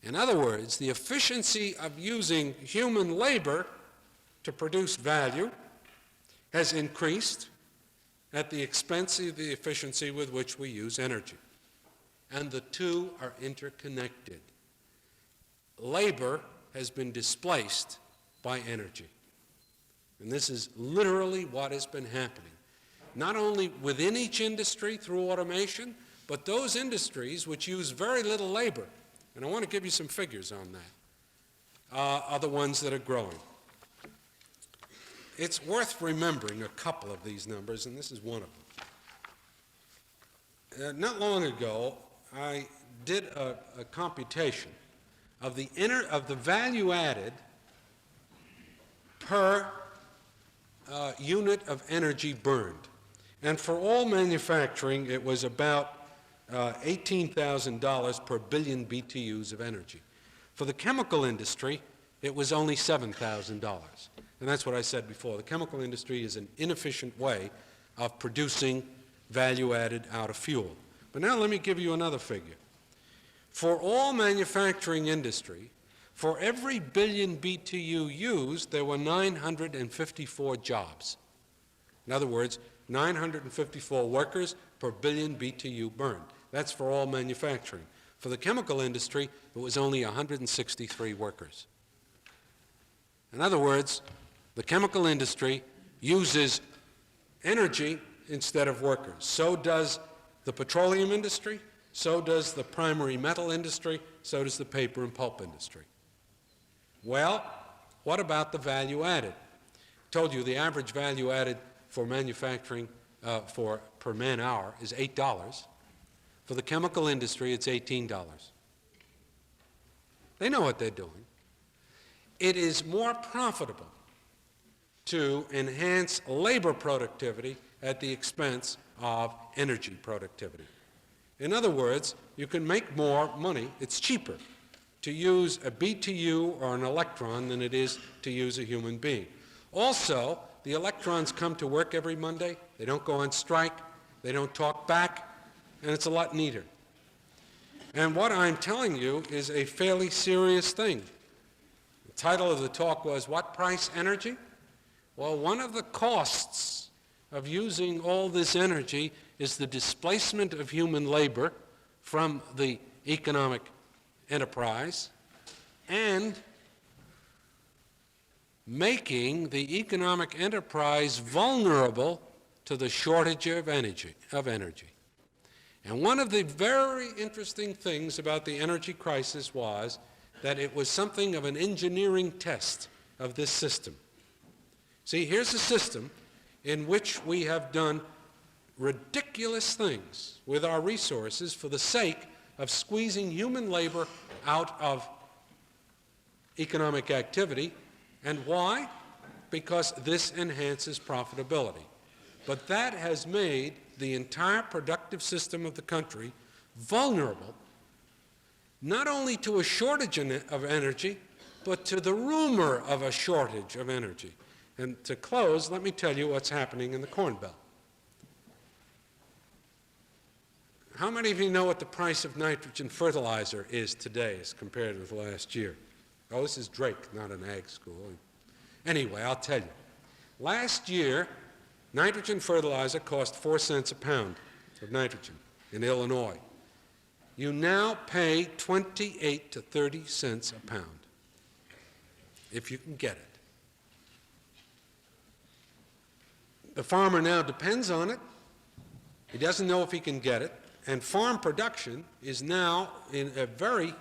In other words, the efficiency of using human labor to produce value has increased at the expense of the efficiency with which we use energy. And the two are interconnected. Labor has been displaced by energy. And this is literally what has been happening. Not only within each industry through automation, but those industries which use very little labor, and I want to give you some figures on that, are the ones that are growing. It's worth remembering a couple of these numbers, and this is one of them. Not long ago, I did a computation of the value added per unit of energy burned. And for all manufacturing, it was about $18,000 per billion BTUs of energy. For the chemical industry, it was only $7,000. And that's what I said before. The chemical industry is an inefficient way of producing value added out of fuel. But now let me give you another figure. For all manufacturing industry, for every billion BTU used, there were 954 jobs. In other words, 954 workers per billion BTU burned. That's for all manufacturing. For the chemical industry, it was only 163 workers. In other words, the chemical industry uses energy instead of workers. So does the petroleum industry, so does the primary metal industry, so does the paper and pulp industry. Well, what about the value added? I told you the average value added for manufacturing per man hour is $8. For the chemical industry, it's $18. They know what they're doing. It is more profitable to enhance labor productivity at the expense of energy productivity. In other words, you can make more money. It's cheaper to use a BTU or an electron than it is to use a human being. Also, the electrons come to work every Monday. They don't go on strike. They don't talk back. And it's a lot neater. And what I'm telling you is a fairly serious thing. The title of the talk was, What Price Energy? Well, one of the costs of using all this energy is the displacement of human labor from the economic enterprise and making the economic enterprise vulnerable to the shortage of energy. And one of the very interesting things about the energy crisis was that it was something of an engineering test of this system. See, here's a system in which we have done ridiculous things with our resources for the sake of squeezing human labor out of economic activity. And why? Because this enhances profitability. But that has made the entire productive system of the country vulnerable not only to a shortage of energy, but to the rumor of a shortage of energy. And to close, let me tell you what's happening in the Corn Belt. How many of you know what the price of nitrogen fertilizer is today as compared with last year? Oh, this is Drake, not an ag school. Anyway, I'll tell you. Last year, nitrogen fertilizer cost 4 cents a pound of nitrogen in Illinois. You now pay 28 to 30 cents a pound, if you can get it. The farmer now depends on it. He doesn't know if he can get it. And farm production is now in a very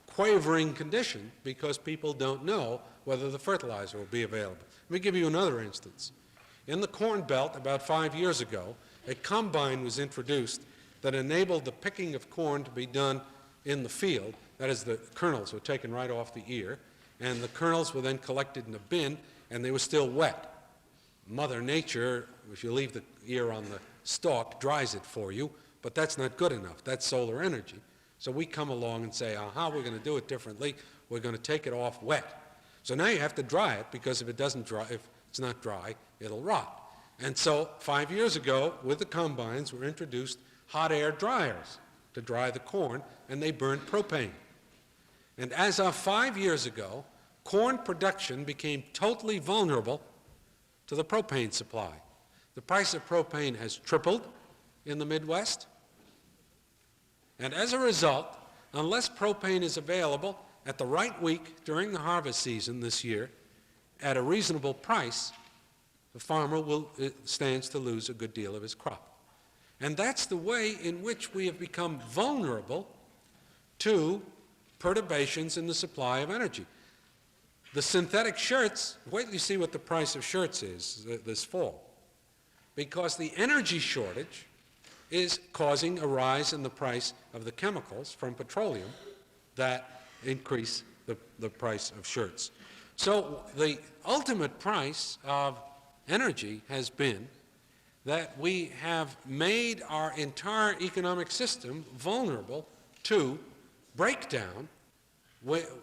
quavering condition because people don't know whether the fertilizer will be available. Let me give you another instance. In the Corn Belt, about 5 years ago, a combine was introduced that enabled the picking of corn to be done in the field. That is, the kernels were taken right off the ear, and the kernels were then collected in a bin, and they were still wet. Mother Nature, if you leave the ear on the stalk, dries it for you, but that's not good enough. That's solar energy. So we come along and say, aha, we're going to do it differently. We're going to take it off wet. So now you have to dry it, because if it's not dry, it'll rot. And so 5 years ago, with the combines, were introduced hot air dryers to dry the corn, and they burned propane. And as of 5 years ago, corn production became totally vulnerable to the propane supply. The price of propane has tripled in the Midwest. And as a result, unless propane is available at the right week during the harvest season this year at a reasonable price, the farmer stands to lose a good deal of his crop. And that's the way in which we have become vulnerable to perturbations in the supply of energy. The synthetic shirts, wait till you see what the price of shirts is this fall, because the energy shortage is causing a rise in the price of the chemicals from petroleum that increase the price of shirts. So the ultimate price of energy has been that we have made our entire economic system vulnerable to breakdown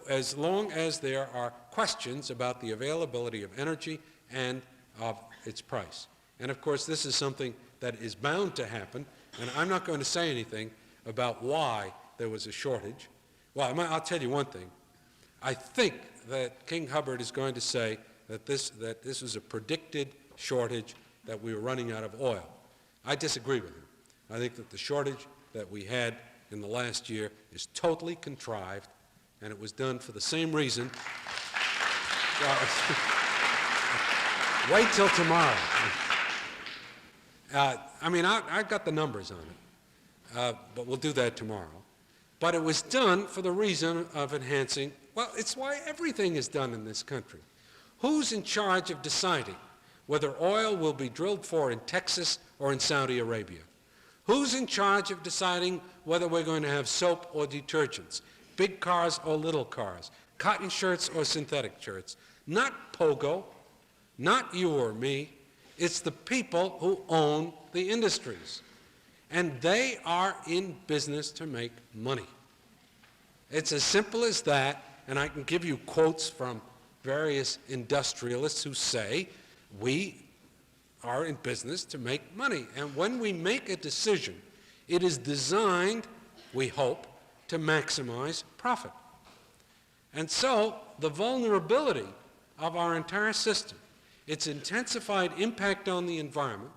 as long as there are questions about the availability of energy and of its price. And of course, this is something that is bound to happen, and I'm not going to say anything about why there was a shortage. Well, I'll tell you one thing. I think that King Hubbard is going to say that this was a predicted shortage, that we were running out of oil. I disagree with him. I think that the shortage that we had in the last year is totally contrived, and it was done for the same reason. Wait till tomorrow. I've got the numbers on it, but we'll do that tomorrow. But it was done for the reason of enhancing, well, it's why everything is done in this country. Who's in charge of deciding whether oil will be drilled for in Texas or in Saudi Arabia? Who's in charge of deciding whether we're going to have soap or detergents, big cars or little cars, cotton shirts or synthetic shirts? Not Pogo, not you or me. It's the people who own the industries. And they are in business to make money. It's as simple as that, and I can give you quotes from various industrialists who say, we are in business to make money. And when we make a decision, it is designed, we hope, to maximize profit. And so the vulnerability of our entire system, its intensified impact on the environment,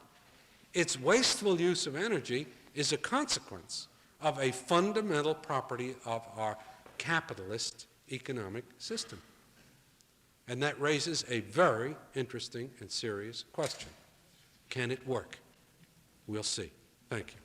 its wasteful use of energy, is a consequence of a fundamental property of our capitalist economic system. And that raises a very interesting and serious question. Can it work? We'll see. Thank you.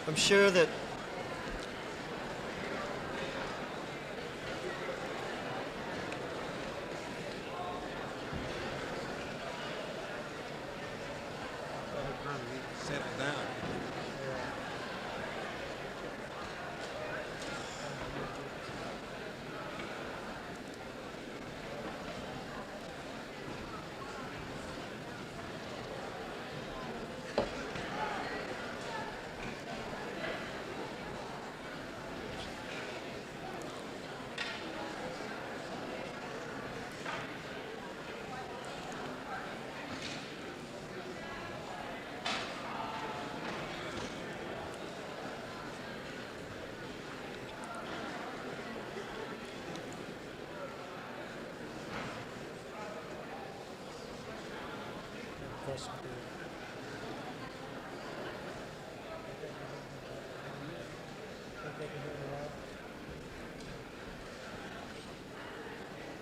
I'm sure that Settle down.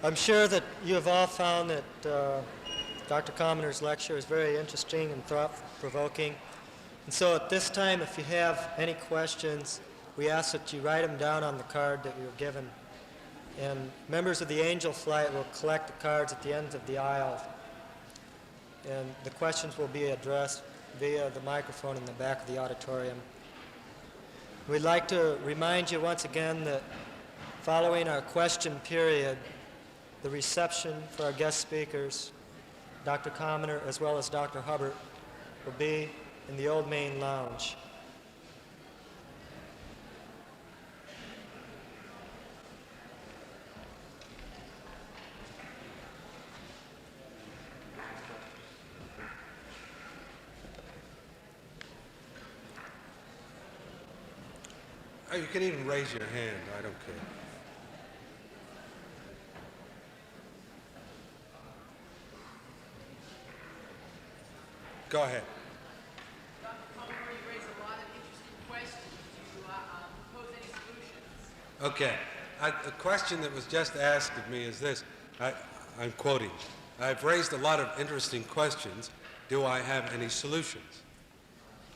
I'm sure that you have all found that Dr. Commoner's lecture is very interesting and thought-provoking. And so at this time, if you have any questions, we ask that you write them down on the card that you were given. And members of the Angel Flight will collect the cards at the ends of the aisle. And the questions will be addressed via the microphone in the back of the auditorium. We'd like to remind you once again that following our question period, the reception for our guest speakers, Dr. Commoner as well as Dr. Hubbard, will be in the Old Main Lounge. Oh, you can even raise your hand, I don't care. Go ahead. Dr. Commoner, you raised a lot of interesting questions. Do you propose any solutions? Okay. A question that was just asked of me is this. I'm quoting. I've raised a lot of interesting questions. Do I have any solutions?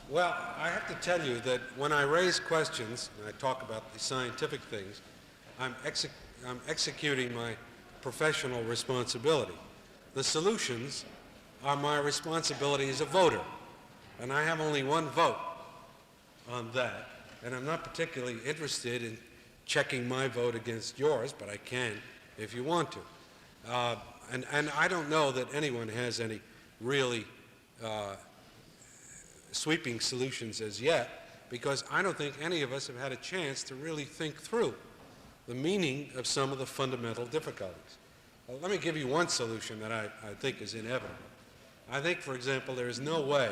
Well, I have to tell you that when I raise questions, and I talk about the scientific things, I'm executing my professional responsibility. The solutions are my responsibility as a voter, and I have only one vote on that, and I'm not particularly interested in checking my vote against yours, but I can if you want to. And I don't know that anyone has any really sweeping solutions as yet, because I don't think any of us have had a chance to really think through the meaning of some of the fundamental difficulties. Well, let me give you one solution that I think is inevitable. I think, for example, there is no way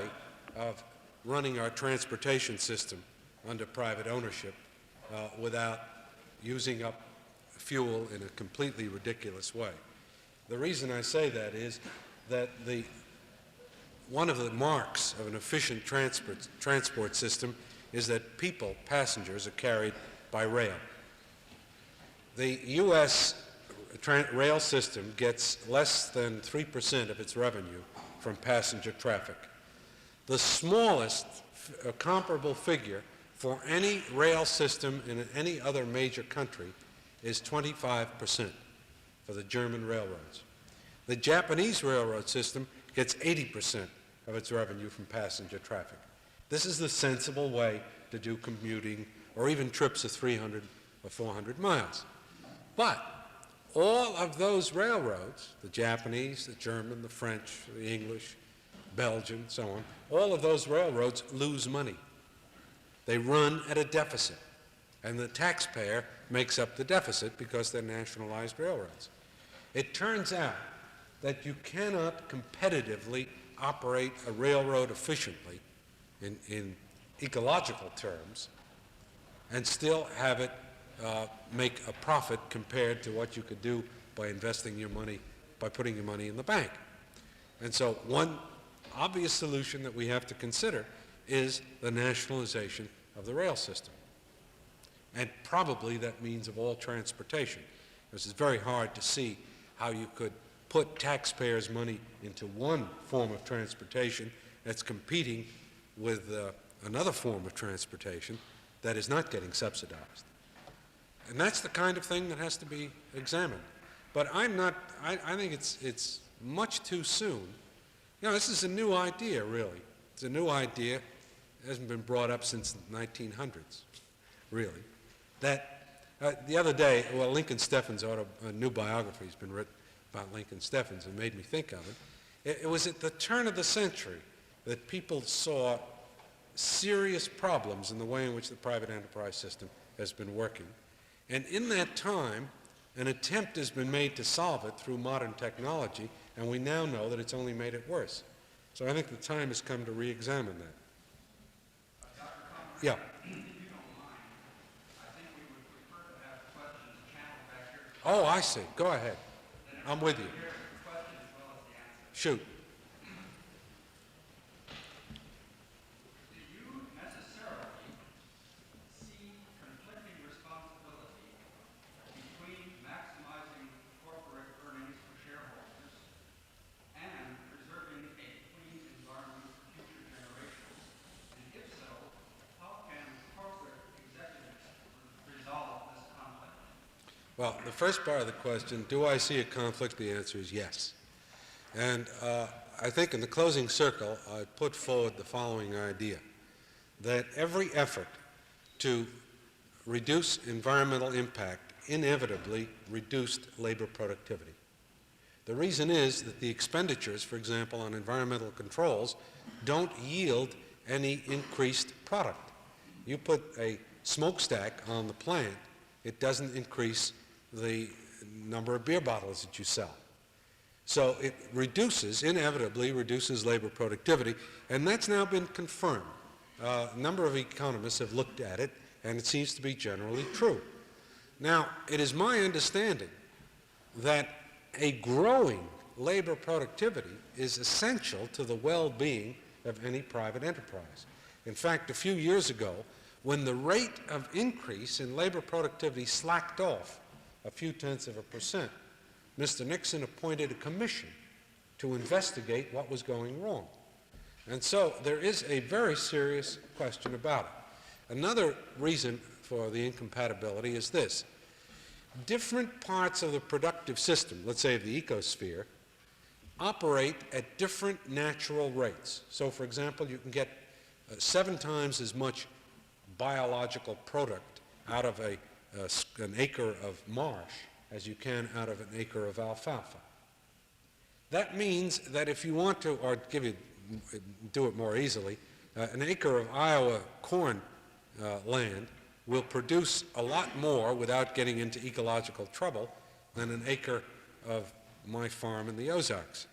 of running our transportation system under private ownership without using up fuel in a completely ridiculous way. The reason I say that is that one of the marks of an efficient transport system is that people, passengers, are carried by rail. The U.S. rail system gets less than 3% of its revenue from passenger traffic. The smallest comparable figure for any rail system in any other major country is 25% for the German railroads. The Japanese railroad system gets 80% of its revenue from passenger traffic. This is the sensible way to do commuting or even trips of 300 or 400 miles. But all of those railroads, the Japanese, the German, the French, the English, Belgian, so on, all of those railroads lose money. They run at a deficit, and the taxpayer makes up the deficit because they're nationalized railroads. It turns out that you cannot competitively operate a railroad efficiently in ecological terms and still have it make a profit compared to what you could do by investing your money, by putting your money in the bank. And so one obvious solution that we have to consider is the nationalization of the rail system. And probably that means of all transportation. Because it's very hard to see how you could put taxpayers' money into one form of transportation that's competing with another form of transportation that is not getting subsidized. And that's the kind of thing that has to be examined. But I think it's much too soon. You know, this is a new idea, really. It's a new idea. It hasn't been brought up since the 1900s, really. That the other day, well, Lincoln Steffens' a new biography has been written about Lincoln Steffens and made me think of it. It was at the turn of the century that people saw serious problems in the way in which the private enterprise system has been working. And in that time, an attempt has been made to solve it through modern technology, and we now know that it's only made it worse. So I think the time has come to re-examine that. Dr. Commoner, Yeah. if you don't mind, I think we would prefer to have questions channeled back here. Oh, I see. Go ahead. I'm with you. Hear the question as well as the answer. Shoot. Do you necessarily see conflicting responsibility between maximizing corporate earnings for shareholders and preserving a clean environment for future generations? And if so, how can corporate executives resolve this conflict? Well, the first part of the question, do I see a conflict? The answer is yes. And I think in the closing circle, I put forward the following idea, that every effort to reduce environmental impact inevitably reduced labor productivity. The reason is that the expenditures, for example, on environmental controls, don't yield any increased product. You put a smokestack on the plant, it doesn't increase the number of beer bottles that you sell. So it inevitably reduces labor productivity, and that's now been confirmed. A number of economists have looked at it, and it seems to be generally true. Now, it is my understanding that a growing labor productivity is essential to the well-being of any private enterprise. In fact, a few years ago, when the rate of increase in labor productivity slacked off a few tenths of a percent, Mr. Nixon appointed a commission to investigate what was going wrong. And so there is a very serious question about it. Another reason for the incompatibility is this. Different parts of the productive system, let's say the ecosphere, operate at different natural rates. So, for example, you can get 7 times as much biological product out of an acre of marsh as you can out of an acre of alfalfa. That means that if you want to, or do it more easily, an acre of Iowa corn land will produce a lot more without getting into ecological trouble than an acre of my farm in the Ozarks,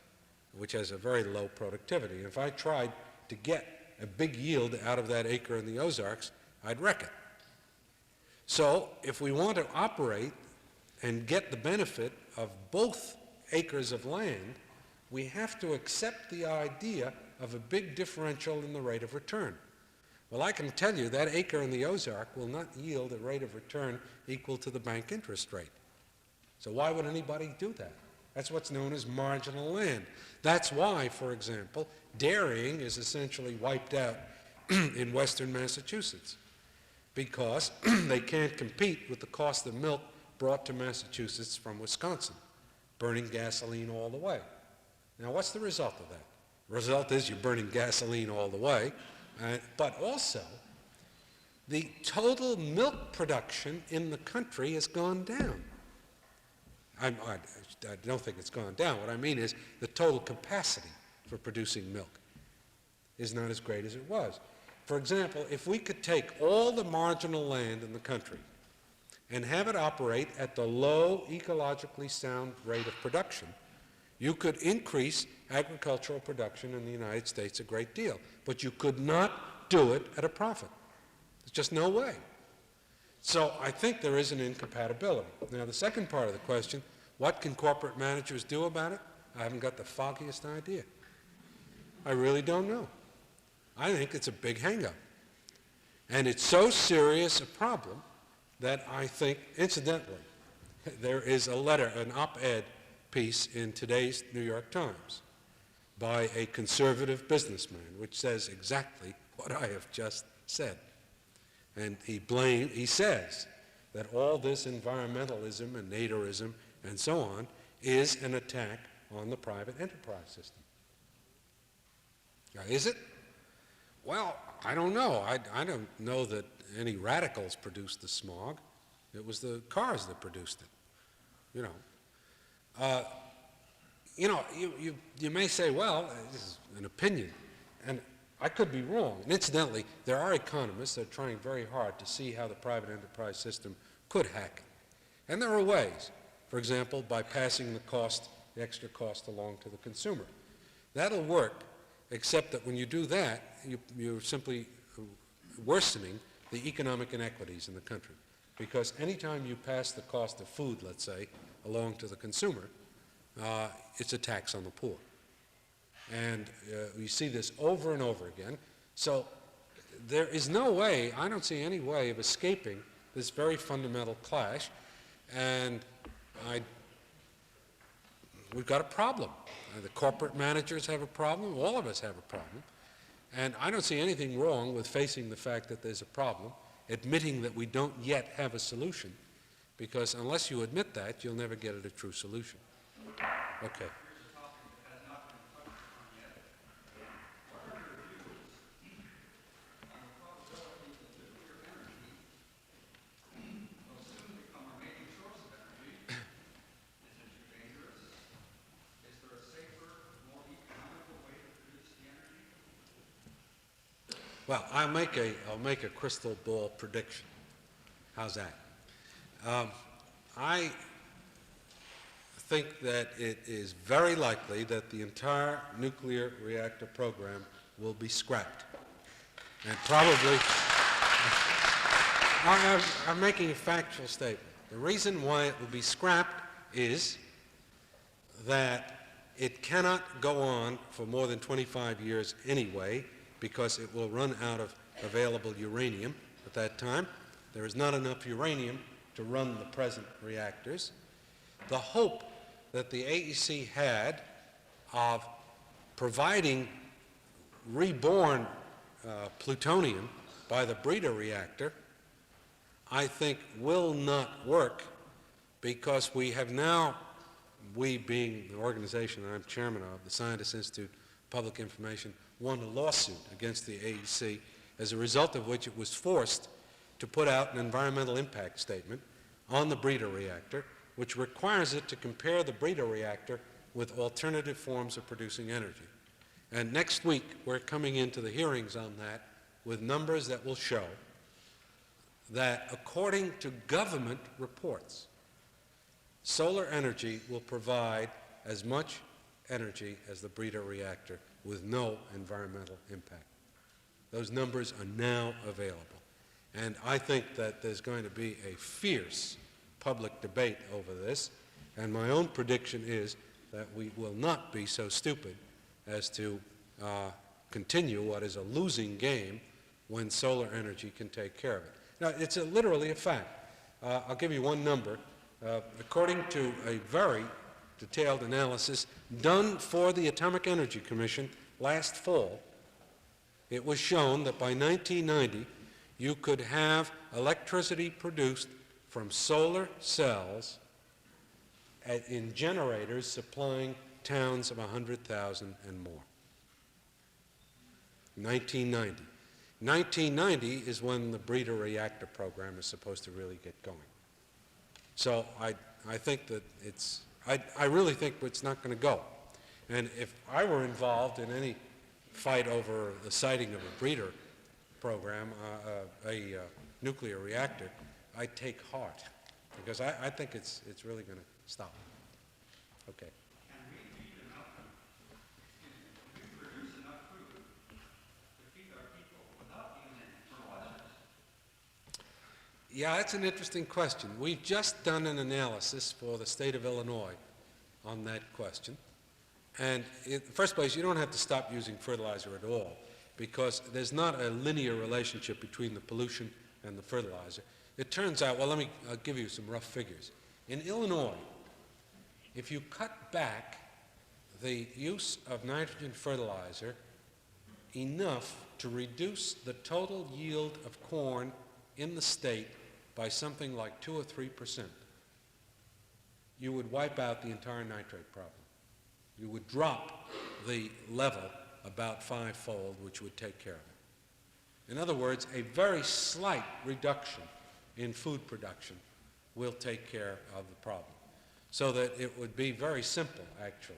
which has a very low productivity. And if I tried to get a big yield out of that acre in the Ozarks, I'd wreck it. So if we want to operate and get the benefit of both acres of land, we have to accept the idea of a big differential in the rate of return. Well, I can tell you that acre in the Ozark will not yield a rate of return equal to the bank interest rate. So why would anybody do that? That's what's known as marginal land. That's why, for example, dairying is essentially wiped out in western Massachusetts, because they can't compete with the cost of milk brought to Massachusetts from Wisconsin, burning gasoline all the way. Now, what's the result of that? The result is you're burning gasoline all the way, but also the total milk production in the country has gone down. I don't think it's gone down. What I mean is the total capacity for producing milk is not as great as it was. For example, if we could take all the marginal land in the country and have it operate at the low ecologically sound rate of production, you could increase agricultural production in the United States a great deal, but you could not do it at a profit. There's just no way. So I think there is an incompatibility. Now, the second part of the question, what can corporate managers do about it? I haven't got the foggiest idea. I really don't know. I think it's a big hang-up. And it's so serious a problem that I think, incidentally, there is a letter, an op-ed piece in today's New York Times by a conservative businessman, which says exactly what I have just said. And he says that all this environmentalism and nativism and so on is an attack on the private enterprise system. Now, is it? Well, I don't know. I don't know that any radicals produced the smog. It was the cars that produced it, you know. You may say, well, this is an opinion, and I could be wrong. And incidentally, there are economists that are trying very hard to see how the private enterprise system could hack it. And there are ways. For example, by passing the extra cost along to the consumer. That'll work, except that when you do that, you're simply worsening the economic inequities in the country. Because anytime you pass the cost of food, let's say, along to the consumer, it's a tax on the poor. And we see this over and over again. So there is no way, I don't see any way of escaping this very fundamental clash. And we've got a problem. The corporate managers have a problem. All of us have a problem. And I don't see anything wrong with facing the fact that there's a problem, admitting that we don't yet have a solution, because unless you admit that, you'll never get at a true solution. Okay. Here's a topic that has not been touched on yet, Well, I'll make a crystal ball prediction. How's that? I think that it is very likely that the entire nuclear reactor program will be scrapped. And probably, I'm making a factual statement. The reason why it will be scrapped is that it cannot go on for more than 25 years anyway, because it will run out of available uranium at that time. There is not enough uranium to run the present reactors. The hope that the AEC had of providing reborn plutonium by the breeder reactor, I think will not work, because we have now, we being the organization that I'm chairman of, the Scientists Institute of Public Information, won a lawsuit against the AEC, as a result of which it was forced to put out an environmental impact statement on the breeder reactor, which requires it to compare the breeder reactor with alternative forms of producing energy. And next week, we're coming into the hearings on that with numbers that will show that, according to government reports, solar energy will provide as much energy as the breeder reactor with no environmental impact. Those numbers are now available. And I think that there's going to be a fierce public debate over this, and my own prediction is that we will not be so stupid as to continue what is a losing game when solar energy can take care of it. Now, it's literally a fact. I'll give you one number. According to a very detailed analysis done for the Atomic Energy Commission last fall, it was shown that by 1990, you could have electricity produced from solar cells in generators supplying towns of 100,000 and more. 1990. 1990 is when the breeder reactor program is supposed to really get going. So I think that I really think it's not going to go. And if I were involved in any fight over the siting of a breeder program, a nuclear reactor, I'd take heart, because I think it's really going to stop. Okay. Can we feed enough, can we produce enough food to feed our people without using fertilizers? Yeah, that's an interesting question. We've just done an analysis for the state of Illinois on that question. And in the first place, you don't have to stop using fertilizer at all, because there's not a linear relationship between the pollution and the fertilizer. It turns out, well, I'll give you some rough figures. In Illinois, if you cut back the use of nitrogen fertilizer enough to reduce the total yield of corn in the state by something like 2 or 3%, you would wipe out the entire nitrate problem. You would drop the level about 5-fold, which would take care of it. In other words, a very slight reduction in food production will take care of the problem. So that it would be very simple, actually.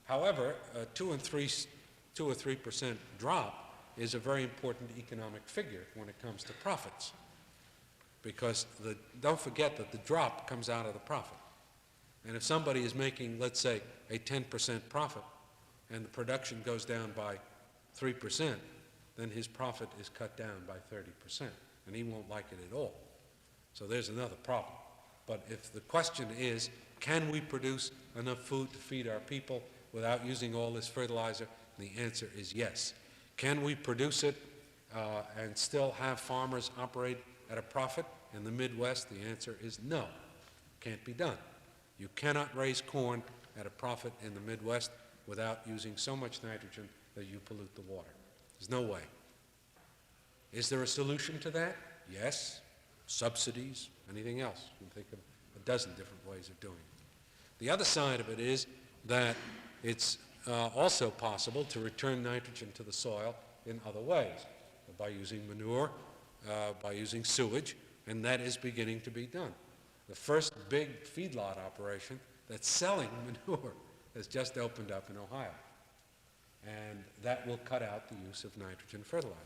However, a 2 or 3% drop is a very important economic figure when it comes to profits. Because don't forget that the drop comes out of the profit. And if somebody is making, let's say, a 10% profit, and the production goes down by 3%, then his profit is cut down by 30%, and he won't like it at all. So there's another problem. But if the question is, can we produce enough food to feed our people without using all this fertilizer, the answer is yes. Can we produce it and still have farmers operate at a profit in the Midwest? The answer is no. Can't be done. You cannot raise corn at a profit in the Midwest without using so much nitrogen that you pollute the water. There's no way. Is there a solution to that? Yes. Subsidies, anything else. You can think of a dozen different ways of doing it. The other side of it is that it's also possible to return nitrogen to the soil in other ways, by using manure, by using sewage, and that is beginning to be done. The first big feedlot operation that's selling manure has just opened up in Ohio. And that will cut out the use of nitrogen fertilizer.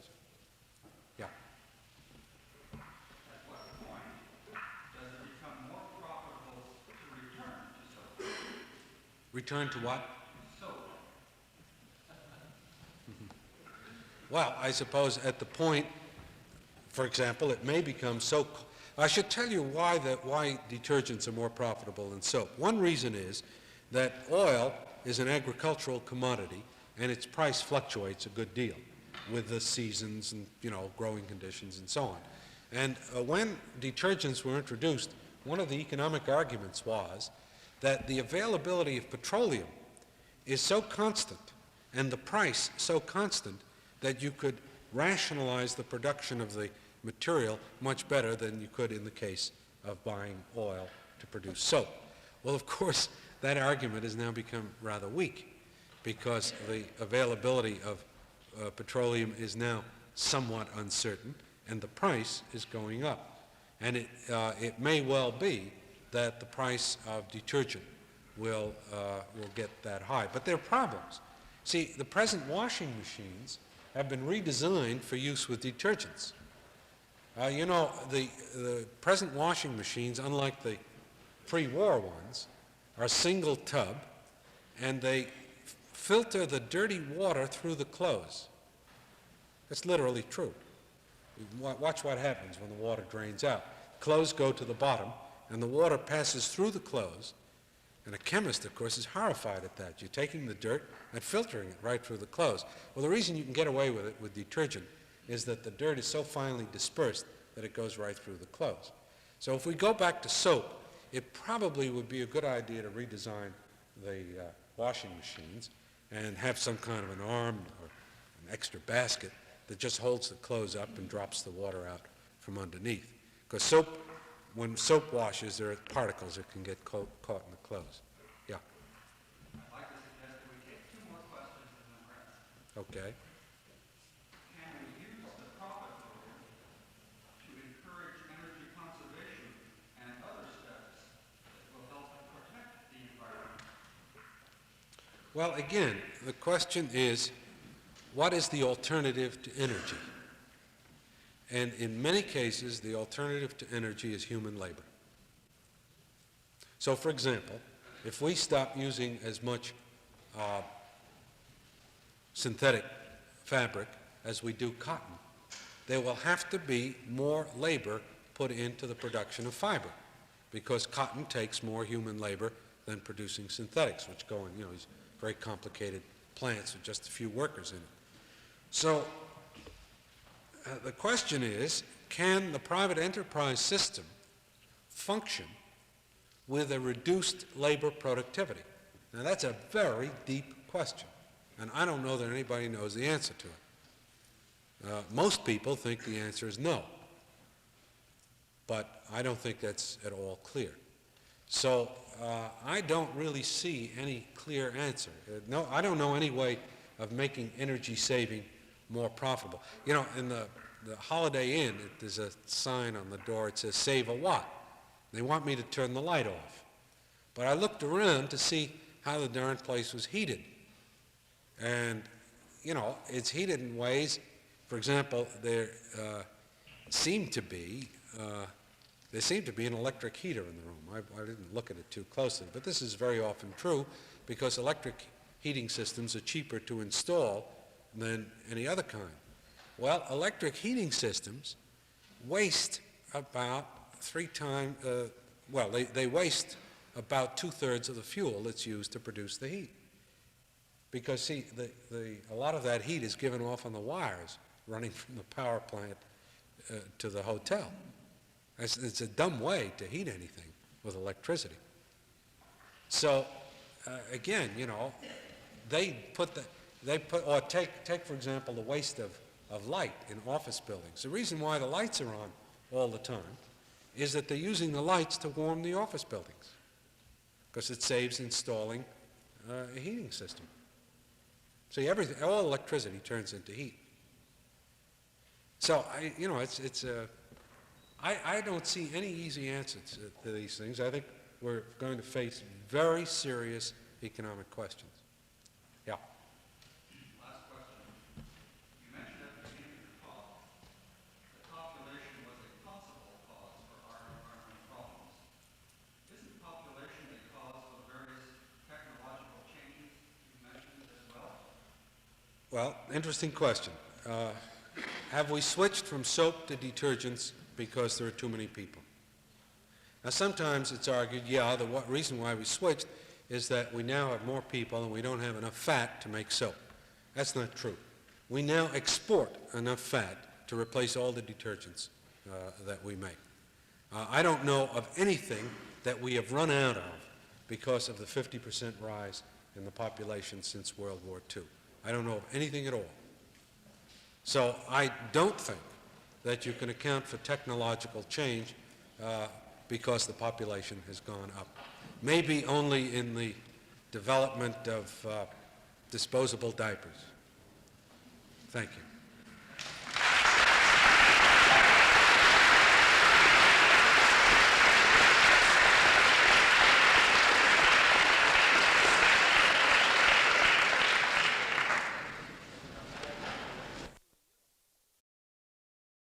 Return to what? Well, I suppose at the point, for example, it may become so. I should tell you why detergents are more profitable than soap. One reason is that oil is an agricultural commodity, and its price fluctuates a good deal with the seasons and, growing conditions and so on. And when detergents were introduced, one of the economic arguments was that the availability of petroleum is so constant and the price so constant that you could rationalize the production of the material much better than you could in the case of buying oil to produce soap. Well, of course, that argument has now become rather weak because the availability of petroleum is now somewhat uncertain and the price is going up. And it may well be that the price of detergent will get that high. But there are problems. See, the present washing machines have been redesigned for use with detergents. The present washing machines, unlike the pre-war ones, are single tub, and they filter the dirty water through the clothes. That's literally true. Watch what happens when the water drains out. Clothes go to the bottom, and the water passes through the clothes. And a chemist, of course, is horrified at that. You're taking the dirt and filtering it right through the clothes. Well, the reason you can get away with it with detergent is that the dirt is so finely dispersed that it goes right through the clothes. So if we go back to soap, it probably would be a good idea to redesign the washing machines and have some kind of an arm or an extra basket that just holds the clothes up and drops the water out from underneath. Because when soap washes, there are particles that can get caught in the clothes. Yeah. I'd like to suggest that we take 2 more questions and then wrap. Okay. Can we use the profit motive to encourage energy conservation and other steps that will help protect the environment? Well, again, the question is, what is the alternative to energy? And in many cases, the alternative to energy is human labor. So, for example, if we stop using as much synthetic fabric as we do cotton, there will have to be more labor put into the production of fiber, because cotton takes more human labor than producing synthetics, which go in, these very complicated plants with just a few workers in it. So the question is, can the private enterprise system function with a reduced labor productivity? Now, that's a very deep question, and I don't know that anybody knows the answer to it. Most people think the answer is no, but I don't think that's at all clear. So I don't really see any clear answer. No, I don't know any way of making energy saving more profitable. In the Holiday Inn, there's a sign on the door. It says, "Save a watt." They want me to turn the light off. But I looked around to see how the darn place was heated. And, it's heated in ways, for example, there seemed to be an electric heater in the room. I didn't look at it too closely, but this is very often true because electric heating systems are cheaper to install than any other kind. Well, electric heating systems waste about 3 times, they waste about 2/3 of the fuel that's used to produce the heat. Because, see, a lot of that heat is given off on the wires running from the power plant to the hotel. It's a dumb way to heat anything with electricity. So, again, take, for example, the waste of light in office buildings. The reason why the lights are on all the time is that they're using the lights to warm the office buildings, because it saves installing a heating system. See, all electricity turns into heat. So, I don't see any easy answers to these things. I think we're going to face very serious economic questions. Yeah. Last question. You mentioned at the beginning of the talk that population was a possible cause for our environmental problems. Isn't population a cause of various technological Well, interesting question. Have we switched from soap to detergents because there are too many people? Now, sometimes it's argued, yeah, the reason why we switched is that we now have more people and we don't have enough fat to make soap. That's not true. We now export enough fat to replace all the detergents that we make. I don't know of anything that we have run out of because of the 50% rise in the population since World War II. I don't know of anything at all. So I don't think that you can account for technological change because the population has gone up. Maybe only in the development of disposable diapers. Thank you.